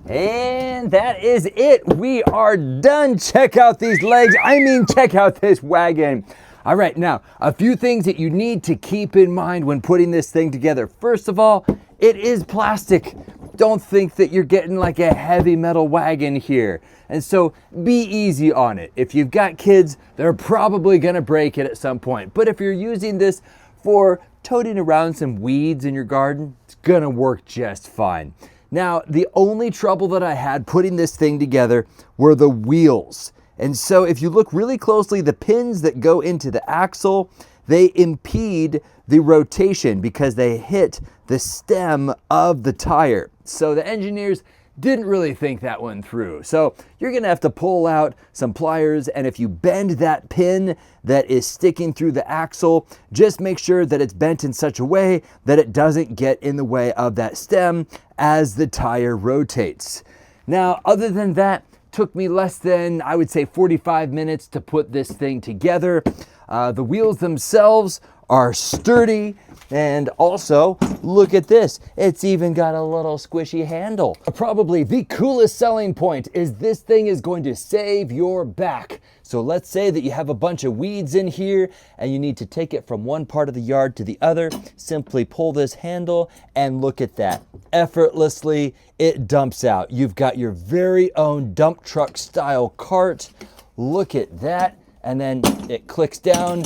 And that is it. We are done. Check out these legs. I mean, check out this wagon. All right, now, a few things that you need to keep in mind when putting this thing together. First of all, it is plastic. Don't think that you're getting like a heavy metal wagon here. And so be easy on it. If you've got kids, they're probably gonna break it at some point. But if you're using this for toting around some weeds in your garden, it's gonna work just fine. Now, the only trouble that I had putting this thing together were the wheels. And so if you look really closely, the pins that go into the axle, they impede the rotation because they hit the stem of the tire. So the engineers didn't really think that one through. So you're gonna have to pull out some pliers, and if you bend that pin that is sticking through the axle, just make sure that it's bent in such a way that it doesn't get in the way of that stem as the tire rotates. Now, other than that, took me less than, I would say, 45 minutes to put this thing together. The wheels themselves are sturdy, and also, look at this. It's even got a little squishy handle. Probably the coolest selling point is this thing is going to save your back. So let's say that you have a bunch of weeds in here and you need to take it from one part of the yard to the other. Simply pull this handle and look at that. Effortlessly, it dumps out. You've got your very own dump truck style cart. Look at that. And then it clicks down,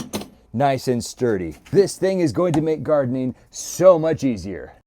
nice and sturdy. This thing is going to make gardening so much easier.